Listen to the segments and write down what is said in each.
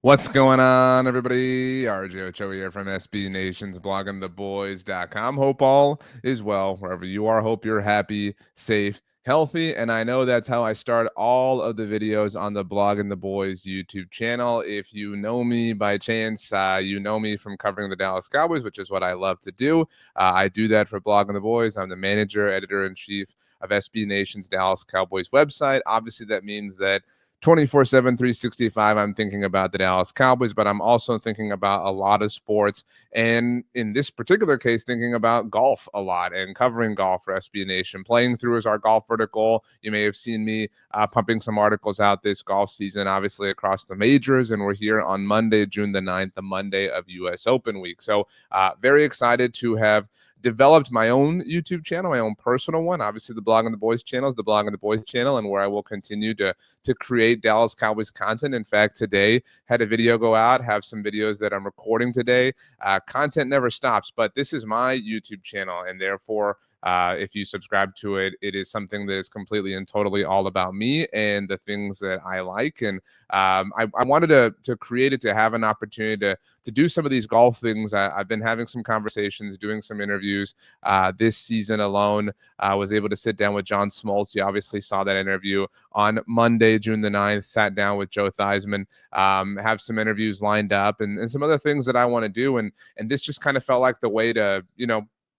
What's going on, everybody? RJ Ochoa here from SB Nation's bloggingtheboys.com. Hope all is well wherever you are. Hope you're happy, safe, healthy. And I know that's how I start all of the videos on the Blogging the Boys YouTube channel. If you know me by chance, you know me from covering the Dallas Cowboys, which is what I love to do. I do that for Blogging the Boys. I'm the manager, editor-in-chief of SB Nation's Dallas Cowboys website. Obviously, that means that 24/7, 365, I'm thinking about the Dallas Cowboys, but I'm also thinking about a lot of sports. And in this particular case, thinking about golf a lot and covering golf for SB Nation. Playing Through is our golf vertical. You may have seen me pumping some articles out this golf season, obviously across the majors. And we're here on Monday, June the 9th, the Monday of US Open week. So very excited to have developed my own YouTube channel, my own personal one. Obviously, the Blogging the Boys channel is the Blogging the Boys channel, and where I will continue to create Dallas Cowboys content. In fact, today had a video go out, have some videos that I'm recording today. Content never stops, but this is my YouTube channel, and therefore, if you subscribe to it, it is something that is completely and totally all about me and the things that I like. And I wanted to create it to have an opportunity to do some of these golf things. I've been having some conversations, doing some interviews this season alone. I was able to sit down with John Smoltz. You obviously saw that interview on Monday, June the 9th, sat down with Joe Theismann, have some interviews lined up and some other things that I want to do. And this just kind of felt like the way to,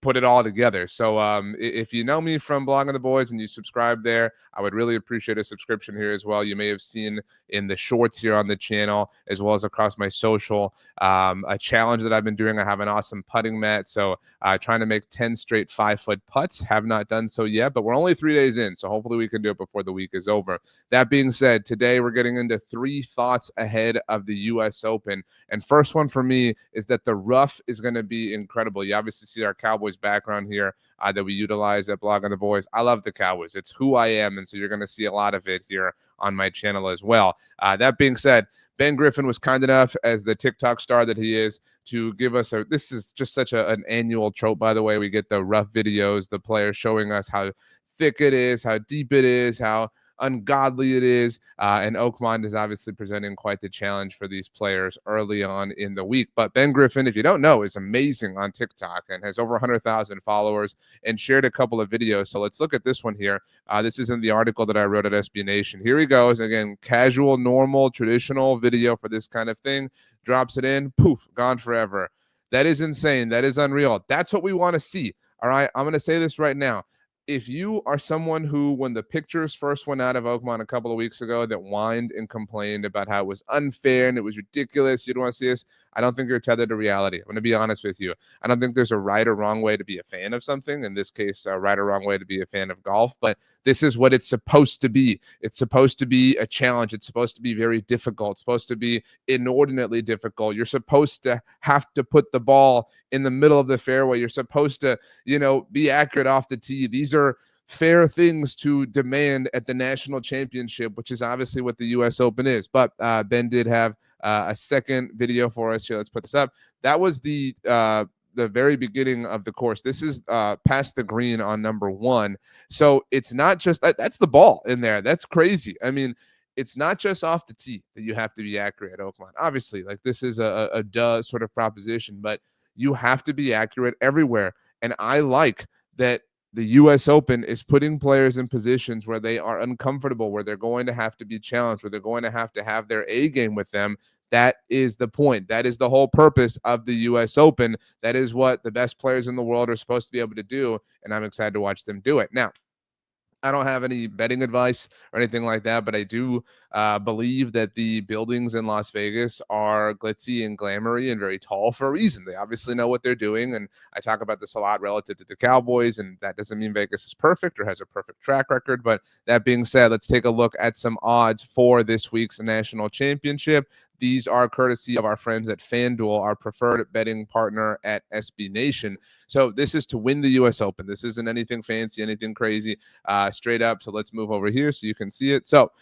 put it all together. So if you know me from Blogging the Boys and you subscribe there, I would really appreciate a subscription here as well. You may have seen in the shorts here on the channel, as well as across my social, a challenge that I've been doing. I have an awesome putting mat. So trying to make 10 straight 5-foot putts. Have not done so yet, but we're only 3 days in. So hopefully we can do it before the week is over. That being said, today we're getting into 3 thoughts ahead of the US Open. And first one for me is that the rough is going to be incredible. You obviously see our Cowboys background here that we utilize at Blogging the Boys. I love the Cowboys. It's who I am. And so you're going to see a lot of it here on my channel as well. That being said, Ben Griffin was kind enough, as the TikTok star that he is, to give us this is just such an annual trope, by the way. We get the rough videos, the players showing us how thick it is, how deep it is, how ungodly it is. And Oakmont is obviously presenting quite the challenge for these players early on in the week. But Ben Griffin, if you don't know, is amazing on TikTok and has over 100,000 followers and shared a couple of videos. So let's look at this one here. This is in the article that I wrote at SB Nation. Here he goes. Again, casual, normal, traditional video for this kind of thing. Drops it in, poof, gone forever. That is insane. That is unreal. That's what we want to see. All right. I'm going to say this right now. If you are someone who, when the pictures first went out of Oakmont a couple of weeks ago, that whined and complained about how it was unfair and it was ridiculous, you don't want to see this, I don't think you're tethered to reality. I'm going to be honest with you. I don't think there's a right or wrong way to be a fan of something. In this case, a right or wrong way to be a fan of golf. But this is what it's supposed to be. It's supposed to be a challenge. It's supposed to be very difficult. It's supposed to be inordinately difficult. You're supposed to have to put the ball in the middle of the fairway. You're supposed to, be accurate off the tee. These are fair things to demand at the national championship, which is obviously what the US Open is. But Ben did have a second video for us here. Let's put this up. That was the very beginning of the course. This is past the green on number 1. So it's not just that's the ball in there. That's crazy. I mean, it's not just off the tee that you have to be accurate at Oakmont. Obviously, like, this is a duh sort of proposition, but you have to be accurate everywhere. And I like that the US Open is putting players in positions where they are uncomfortable, where they're going to have to be challenged, where they're going to have their A game with them. That is the point. That is the whole purpose of the US Open. That is what the best players in the world are supposed to be able to do, and I'm excited to watch them do it. Now, I don't have any betting advice or anything like that, but I do believe that the buildings in Las Vegas are glitzy and glamoury and very tall for a reason. They obviously know what they're doing, and I talk about this a lot relative to the Cowboys, and that doesn't mean Vegas is perfect or has a perfect track record. But that being said, let's take a look at some odds for this week's national championship. These are courtesy of our friends at FanDuel, our preferred betting partner at SB Nation. So this is to win the US Open. This isn't anything fancy, anything crazy, straight up. So let's move over here so you can see it. So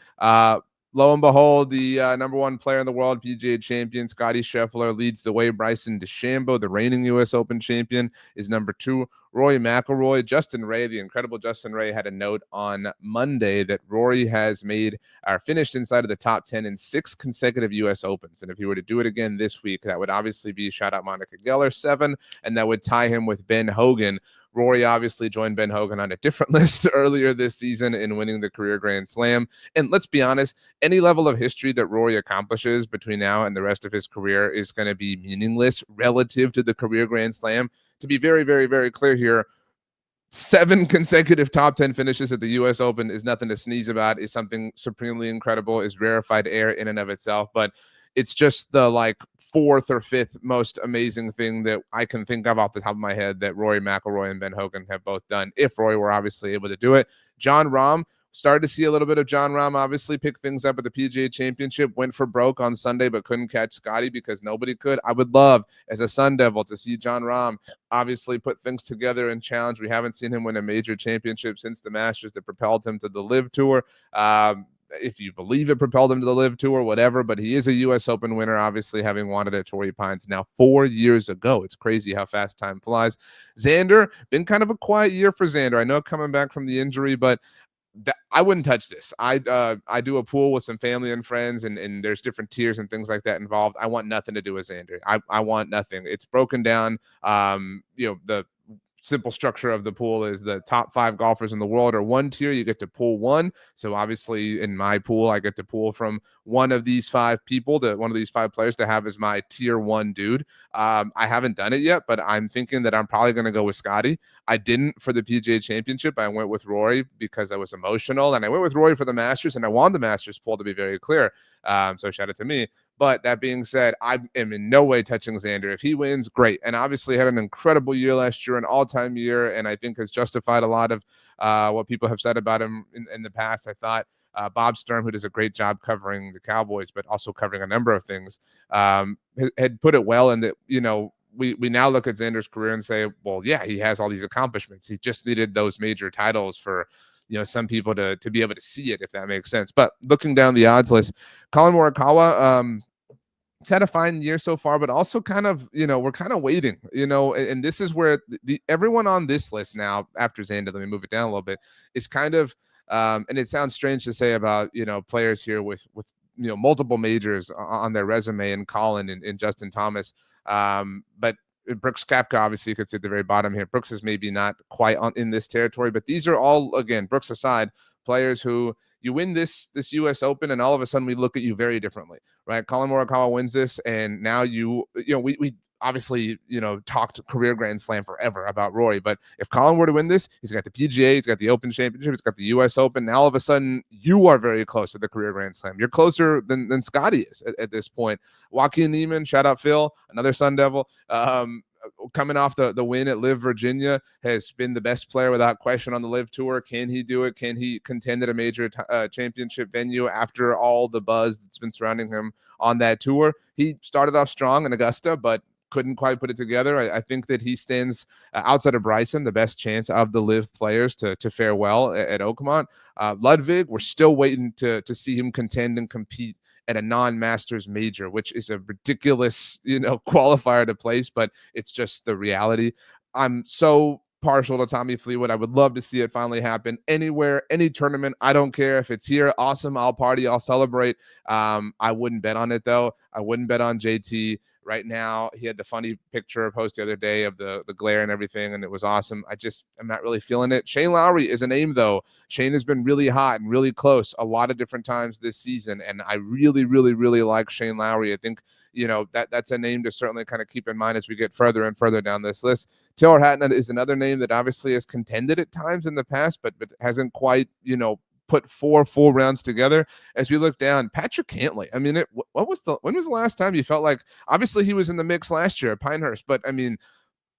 lo and behold, the number one player in the world, PGA champion Scottie Scheffler, leads the way. Bryson DeChambeau, the reigning U.S. Open champion, is number two. Rory McIlroy, Justin Ray, the incredible Justin Ray, had a note on Monday that Rory has made or finished inside of the top 10 in 6 consecutive U.S. Opens. And if he were to do it again this week, that would obviously be, shout out Monica Geller, 7, and that would tie him with Ben Hogan. Rory obviously joined Ben Hogan on a different list earlier this season in winning the career Grand Slam. And let's be honest, any level of history that Rory accomplishes between now and the rest of his career is going to be meaningless relative to the career Grand Slam. To be very, very, very clear here, 7 consecutive top 10 finishes at the U.S. Open is nothing to sneeze about, is something supremely incredible, is rarefied air in and of itself. But it's just the like 4th or 5th most amazing thing that I can think of off the top of my head that Rory McIlroy and Ben Hogan have both done, if Rory were obviously able to do it. Jon Rahm, started to see a little bit of Jon Rahm obviously pick things up at the PGA Championship, went for broke on Sunday but couldn't catch Scottie because nobody could. I would love, as a Sun Devil, to see Jon Rahm obviously put things together and challenge. We haven't seen him win a major championship since the Masters that propelled him to the LIV Tour. If you believe it propelled him to the LIV Tour, whatever, but he is a U.S. Open winner, obviously having won it at Torrey Pines now 4 years ago. It's crazy how fast time flies. Xander, been kind of a quiet year for Xander. I know coming back from the injury, but I wouldn't touch this. I do a pool with some family and friends, and there's different tiers and things like that involved. I want nothing to do with Xander. I want nothing. It's broken down. The simple structure of the pool is the top 5 golfers in the world are one tier. You get to pool 1. So obviously in my pool, I get to pool from one of these 5 people, to one of these 5 players, to have as my tier 1 dude. I haven't done it yet, but I'm thinking that I'm probably going to go with Scottie. I didn't for the PGA Championship. I went with Rory because I was emotional, and I went with Rory for the Masters, and I won the Masters pool, to be very clear. So shout out to me. But that being said, I am in no way touching Xander. If he wins, great. And obviously had an incredible year last year, an all-time year, and I think has justified a lot of what people have said about him in the past. I thought Bob Sturm, who does a great job covering the Cowboys, but also covering a number of things, had put it well in that, we now look at Xander's career and say, well, yeah, he has all these accomplishments. He just needed those major titles for some people to be able to see it, if that makes sense. But looking down the odds list, Colin Morikawa, he's had a fine year so far, but also kind of, we're kind of waiting, and this is where everyone on this list now, after Xander, let me move it down a little bit, is kind of, and it sounds strange to say about, players here with multiple majors on their resume, and Colin and Justin Thomas, but Brooks Koepka obviously could sit at the very bottom here. Brooks is maybe not quite in this territory, but these are all, again, Brooks aside, players who you win this U.S. Open, and all of a sudden we look at you very differently, right? Colin Morikawa wins this, and now we obviously, talked career Grand Slam forever about Rory, but if Colin were to win this, he's got the PGA, he's got the Open Championship, he's got the U.S. Open. Now all of a sudden you are very close to the career Grand Slam. You're closer than Scottie is at this point. Joaquin Niemann, shout out Phil, another Sun Devil, coming off the win at LIV Virginia, has been the best player without question on the LIV Tour. Can he do it? Can he contend at a major championship venue after all the buzz that's been surrounding him on that tour? He started off strong in Augusta, but couldn't quite put it together. I think that he stands, outside of Bryson, the best chance of the LIV players to fare well at Oakmont. Ludwig, we're still waiting to see him contend and compete at a non-Masters major, which is a ridiculous, qualifier to place, but it's just the reality. I'm so partial to Tommy Fleetwood. I would love to see it finally happen anywhere, any tournament. I don't care if it's here. Awesome. I'll party. I'll celebrate. I wouldn't bet on it, though. I wouldn't bet on JT. Right now, he had the funny picture post the other day of the glare and everything, and it was awesome. I'm not really feeling it. Shane Lowry is a name, though. Shane has been really hot and really close a lot of different times this season, and I really, really, really like Shane Lowry. I think, that's a name to certainly kind of keep in mind as we get further and further down this list. Taylor Hatton is another name that obviously has contended at times in the past, but hasn't quite, put 4 full rounds together. As we look down, Patrick Cantlay. I mean, when was the last time you felt like, obviously he was in the mix last year at Pinehurst, but I mean,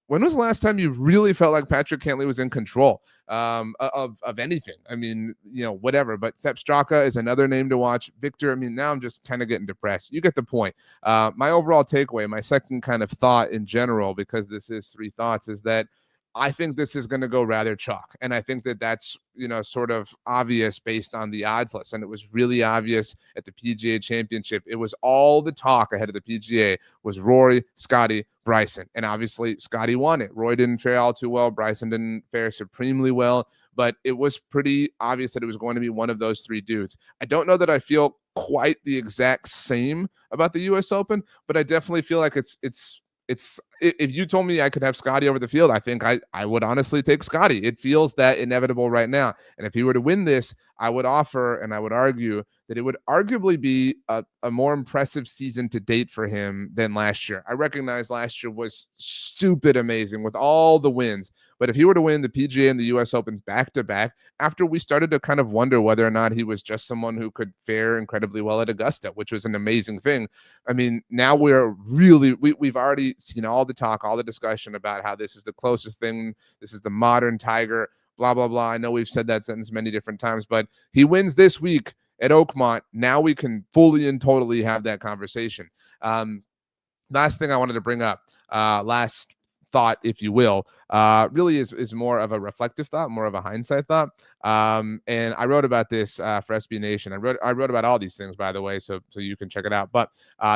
when was the last time you really felt like Patrick Cantlay was in control of anything? I mean, whatever. But Sepp Straka is another name to watch. Victor, I mean, now I'm just kind of getting depressed. You get the point. My overall takeaway, my second kind of thought in general, because this is 3 thoughts, is that I think this is going to go rather chalk. And I think that that's, sort of obvious based on the odds list. And it was really obvious at the PGA Championship. It was all the talk ahead of the PGA was Rory, Scottie, Bryson. And obviously, Scottie won it. Roy didn't fare all too well. Bryson didn't fare supremely well. But it was pretty obvious that it was going to be one of those three dudes. I don't know that I feel quite the exact same about the US Open, but I definitely feel like it's if you told me I could have Scottie over the field, I think I would honestly take Scottie. It feels that inevitable right now. And if he were to win this, I would offer and I would argue that it would arguably be a more impressive season to date for him than last year. I recognize last year was stupid amazing with all the wins. But if he were to win the PGA and the US Open back to back, after we started to kind of wonder whether or not he was just someone who could fare incredibly well at Augusta, which was an amazing thing. I mean, now we've already seen all the talk, all the discussion about how this is the closest thing. This is the modern Tiger, blah, blah, blah. I know we've said that sentence many different times, but he wins this week at Oakmont. Now we can fully and totally have that conversation. Last thing I wanted to bring up, last thought, if you will, really is more of a reflective thought, more of a hindsight thought. And I wrote about this for SB Nation. I wrote about all these things, by the way, so you can check it out. But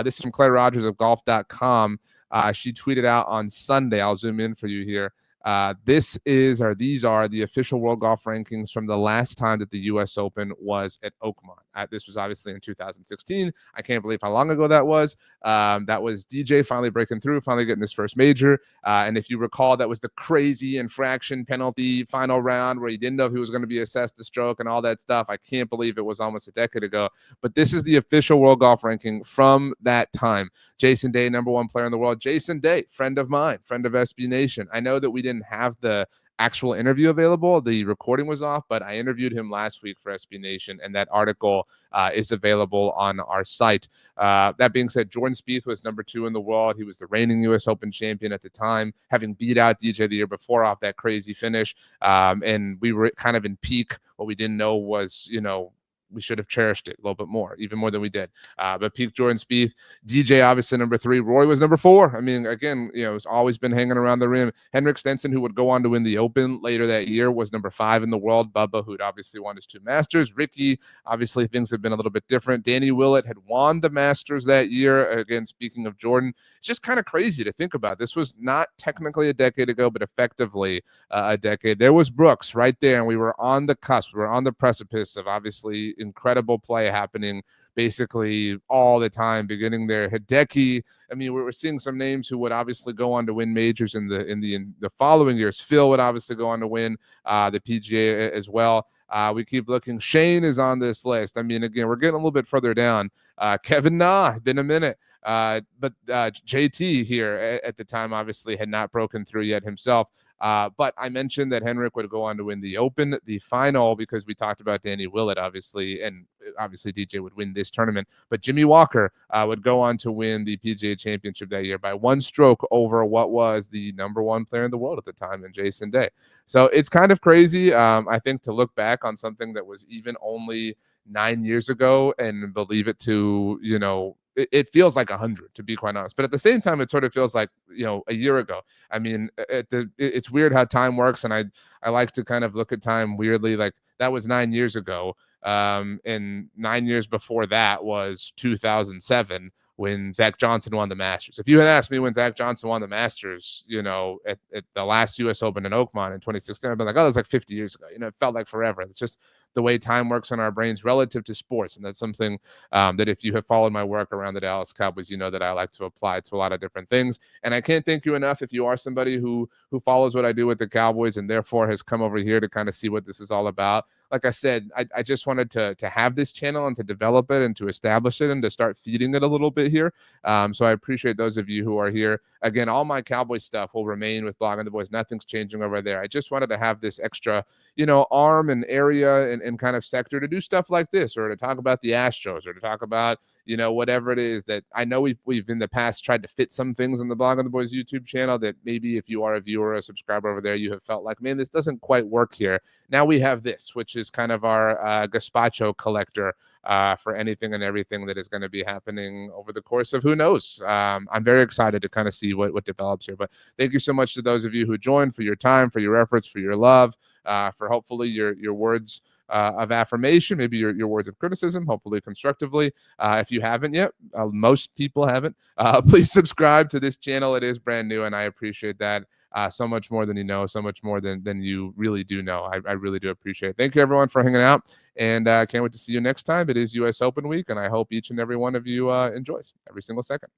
this is from Claire Rogers of golf.com. She tweeted out on Sunday. I'll zoom in for you here. These are the official world golf rankings from the last time that the U.S. Open was at Oakmont. This was obviously in 2016. I can't believe how long ago that was. That was DJ finally breaking through, finally getting his first major. And if you recall, that was the crazy infraction penalty final round where he didn't know if he was going to be assessed the stroke and all that stuff. I can't believe it was almost a decade ago. But this is the official world golf ranking from that time. Jason Day, number one player in the world. Jason Day, friend of mine, friend of SB Nation. I know that we didn't have the actual interview available. The recording was off, but I interviewed him last week for SB Nation, and that article is available on our site. That being said, Jordan Spieth was number 2 in the world. He was the reigning U.S. Open champion at the time, having beat out DJ the year before off that crazy finish. And we were kind of in peak. What we didn't know was, we should have cherished it a little bit more, even more than we did. But peak Jordan Spieth, DJ obviously number 3, Roy was number 4. I mean, again, it's always been hanging around the rim. Henrik Stenson, who would go on to win the Open later that year, was number 5 in the world. Bubba, who'd obviously won his 2 Masters. Ricky, obviously things have been a little bit different. Danny Willett had won the Masters that year. Again, speaking of Jordan, it's just kind of crazy to think about. This was not technically a decade ago, but effectively a decade. There was Brooks right there, and we were on the cusp. We were on the precipice of obviously incredible play happening basically all the time, beginning there. Hideki, I mean, we're seeing some names who would obviously go on to win majors in the following years. Phil would obviously go on to win the PGA as well. We keep looking. Shane is on this list. I mean, again, we're getting a little bit further down. Kevin Na, been a minute. But JT here at the time obviously had not broken through yet himself. But I mentioned that Henrik would go on to win the Open, the final, because we talked about Danny Willett, obviously, and obviously DJ would win this tournament. But Jimmy Walker would go on to win the PGA Championship that year by 1 stroke over what was the number 1 player in the world at the time, in Jason Day. So it's kind of crazy, I think, to look back on something that was even only 9 years ago and believe it to, it feels like 100, to be quite honest. But at the same time, it sort of feels like, a year ago. I mean, it's weird how time works. And I like to kind of look at time weirdly, like that was 9 years ago. And 9 years before that was 2007 when Zach Johnson won the Masters. If you had asked me when Zach Johnson won the Masters, at the last U.S. Open in Oakmont in 2016, I'd be like, oh, that was like 50 years ago. It felt like forever. It's just the way time works in our brains relative to sports. And that's something that if you have followed my work around the Dallas Cowboys, you know that I like to apply to a lot of different things. And I can't thank you enough if you are somebody who follows what I do with the Cowboys and therefore has come over here to kind of see what this is all about. Like I said, I just wanted to have this channel and to develop it and to establish it and to start feeding it a little bit here. So I appreciate those of you who are here. Again, all my Cowboys stuff will remain with Blogging the Boys. Nothing's changing over there. I just wanted to have this extra, arm and area and kind of sector to do stuff like this, or to talk about the Astros, or to talk about, whatever it is that I know we've in the past tried to fit some things on the Blog on the Boys YouTube channel that maybe if you are a viewer or a subscriber over there, you have felt like, man, this doesn't quite work here. Now we have this, which is kind of our gazpacho collector for anything and everything that is going to be happening over the course of who knows. I'm very excited to kind of see what develops here. But thank you so much to those of you who joined, for your time, for your efforts, for your love, for hopefully your words of affirmation, maybe your words of criticism, hopefully constructively. If you haven't yet, most people haven't, please subscribe to this channel. It is brand new, and I appreciate that so much more than you know, so much more than you really do know. I really do appreciate it. Thank you, everyone, for hanging out, and can't wait to see you next time. It is US Open week, and I hope each and every one of you enjoys every single second.